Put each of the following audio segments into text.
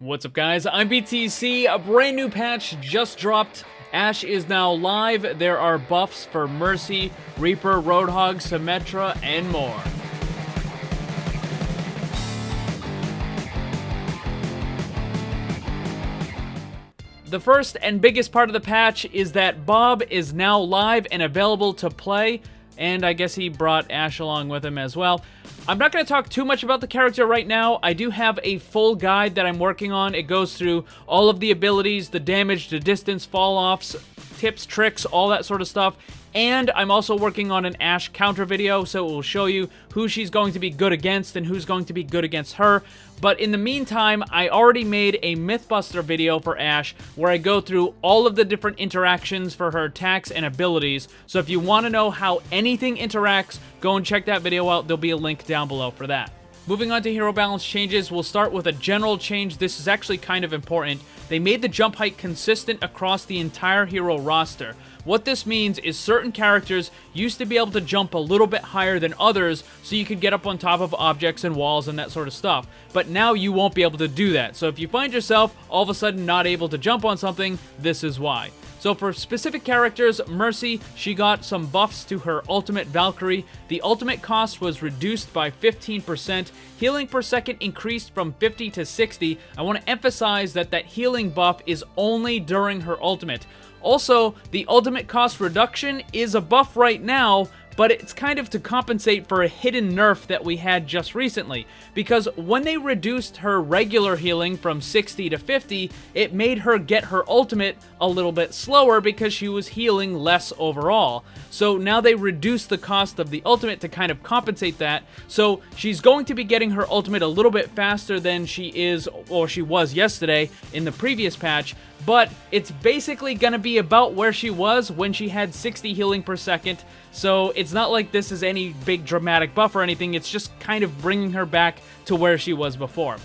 What's up, guys? I'm BTC. A brand new patch just dropped. Ashe is now live. There are buffs for Mercy, Reaper, Roadhog, Symetra, and more. The first and biggest part of the patch is that Bob is now live and available to play, and I guess he brought Ashe along with him as well. I'm not going to talk too much about the character right now. I do have a full guide that I'm working on. It goes through all of the abilities, the damage, the distance, fall-offs, tips, tricks, all that sort of stuff. And I'm also working on an Ashe counter video, so it will show you who she's going to be good against and who's going to be good against her. But in the meantime, I already made a Mythbuster video for Ashe where I go through all of the different interactions for her attacks and abilities. So if you want to know how anything interacts, go and check that video out. There'll be a link down below for that. Moving on to hero balance changes, we'll start with a general change. This is actually kind of important. They made the jump height consistent across the entire hero roster. What this means is certain characters used to be able to jump a little bit higher than others so you could get up on top of objects and walls and that sort of stuff. But now you won't be able to do that. So if you find yourself all of a sudden not able to jump on something, this is why. So for specific characters, Mercy, she got some buffs to her ultimate Valkyrie. The ultimate cost was reduced by 15%. Healing per second increased from 50 to 60. I want to emphasize that that healing buff is only during her ultimate. Also, the ultimate cost reduction is a buff right now, but it's kind of to compensate for a hidden nerf that we had just recently. Because when they reduced her regular healing from 60 to 50, it made her get her ultimate a little bit slower because she was healing less overall. So now they reduced the cost of the ultimate to kind of compensate that. So she's going to be getting her ultimate a little bit faster than she is, or she was yesterday in the previous patch. But it's basically going to be about where she was when she had 60 healing per second. So it's not like this is any big dramatic buff or anything. It's just kind of bringing her back to where she was before.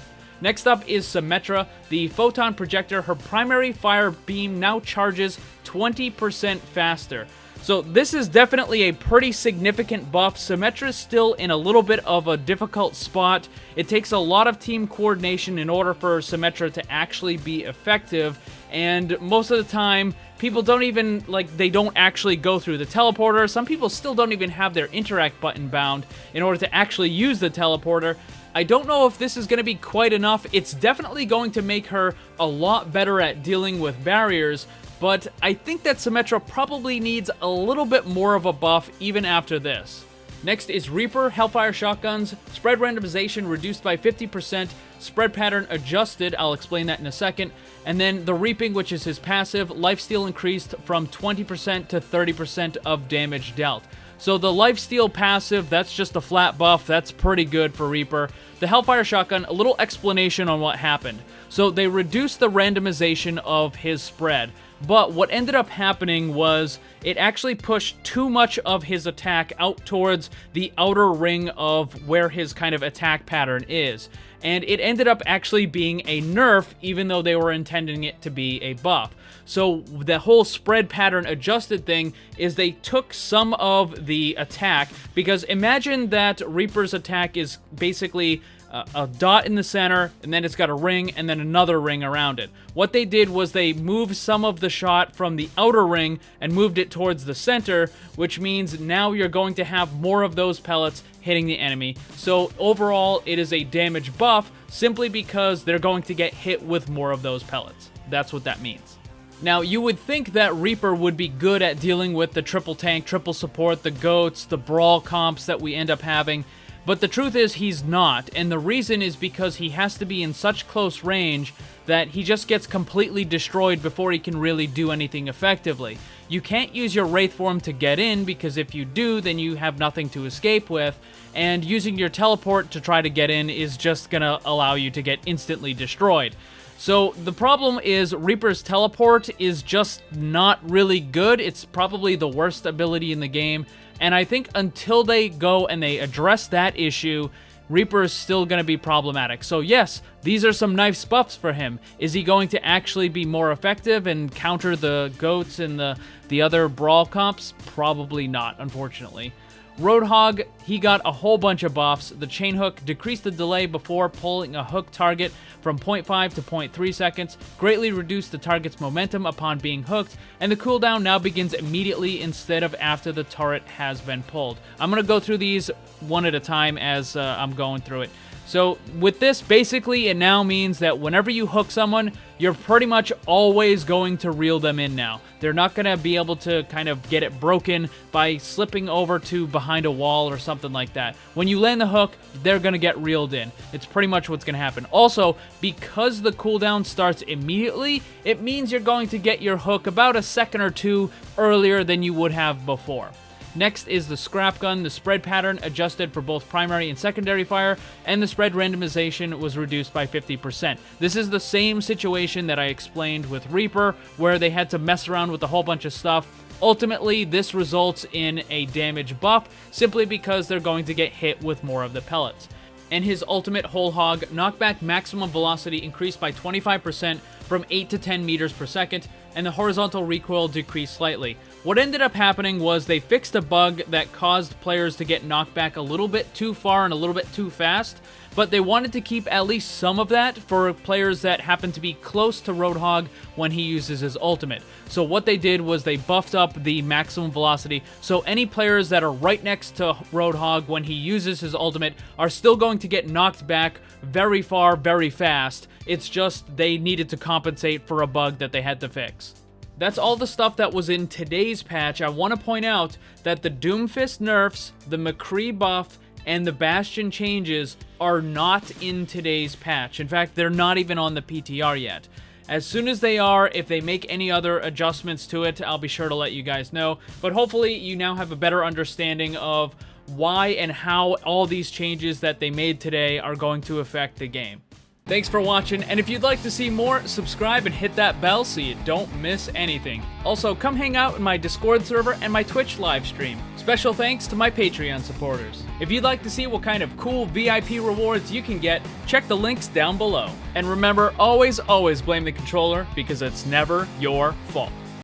Next up is Symetra, the photon projector. Her primary fire beam now charges 20% faster. So this is definitely a pretty significant buff. Symetra is still in a little bit of a difficult spot. It takes a lot of team coordination in order for Symetra to actually be effective, and most of the time, people don't even, they don't actually go through the teleporter. Some people still don't even have their interact button bound in order to actually use the teleporter. I don't know if this is going to be quite enough. It's definitely going to make her a lot better at dealing with barriers, but I think that Symetra probably needs a little bit more of a buff even after this. Next is Reaper, Hellfire Shotguns, spread randomization reduced by 50%, spread pattern adjusted, I'll explain that in a second, and then the Reaping, which is his passive, lifesteal increased from 20% to 30% of damage dealt. So the lifesteal passive, that's just a flat buff, that's pretty good for Reaper. The Hellfire Shotgun, a little explanation on what happened. So they reduced the randomization of his spread. But what ended up happening was it actually pushed too much of his attack out towards the outer ring of where his kind of attack pattern is. And it ended up actually being a nerf, even though they were intending it to be a buff. So the whole spread pattern adjusted thing is they took some of the attack, because imagine that Reaper's attack is basically a dot in the center, and then it's got a ring, and then another ring around it. What they did was they moved some of the shot from the outer ring and moved it towards the center, which means now you're going to have more of those pellets hitting the enemy. So overall, it is a damage buff simply because they're going to get hit with more of those pellets. That's what that means. Now, you would think that Reaper would be good at dealing with the triple tank, triple support, the goats, the brawl comps that we end up having, but the truth is he's not, and the reason is because he has to be in such close range that he just gets completely destroyed before he can really do anything effectively. You can't use your Wraith form to get in, because if you do, then you have nothing to escape with, and using your teleport to try to get in is just gonna allow you to get instantly destroyed. So the problem is Reaper's teleport is just not really good. It's probably the worst ability in the game, and I think until they go and they address that issue, Reaper is still going to be problematic. So yes, these are some nice buffs for him. Is he going to actually be more effective and counter the goats and the other brawl comps? Probably not, unfortunately. Roadhog, he got a whole bunch of buffs. The chain hook decreased the delay before pulling a hook target from 0.5 to 0.3 seconds, greatly reduced the target's momentum upon being hooked, and the cooldown now begins immediately instead of after the turret has been pulled. I'm going to go through these one at a time as I'm going through it. So with this, basically, it now means that whenever you hook someone, you're pretty much always going to reel them in now. They're not going to be able to kind of get it broken by slipping over to behind a wall or something like that. When you land the hook, they're going to get reeled in. It's pretty much what's going to happen. Also, because the cooldown starts immediately, it means you're going to get your hook about a second or two earlier than you would have before. Next is the scrap gun. The spread pattern adjusted for both primary and secondary fire, and the spread randomization was reduced by 50%. This is the same situation that I explained with Reaper, where they had to mess around with a whole bunch of stuff. Ultimately, this results in a damage buff, simply because they're going to get hit with more of the pellets. And his ultimate whole hog knockback maximum velocity increased by 25% from 8 to 10 meters per second, and the horizontal recoil decreased slightly. What ended up happening was they fixed a bug that caused players to get knocked back a little bit too far and a little bit too fast, but they wanted to keep at least some of that for players that happen to be close to Roadhog when he uses his ultimate. So what they did was they buffed up the maximum velocity, so any players that are right next to Roadhog when he uses his ultimate are still going to get knocked back very far, very fast. It's just they needed to compensate for a bug that they had to fix. That's all the stuff that was in today's patch. I want to point out that the Doomfist nerfs, the McCree buff, and the Bastion changes are not in today's patch. In fact, they're not even on the PTR yet. As soon as they are, if they make any other adjustments to it, I'll be sure to let you guys know. But hopefully you now have a better understanding of why and how all these changes that they made today are going to affect the game. Thanks for watching, and if you'd like to see more, subscribe and hit that bell so you don't miss anything. Also, come hang out in my Discord server and my Twitch live stream. Special thanks to my Patreon supporters. If you'd like to see what kind of cool VIP rewards you can get, check the links down below. And remember, always blame the controller, because it's never your fault.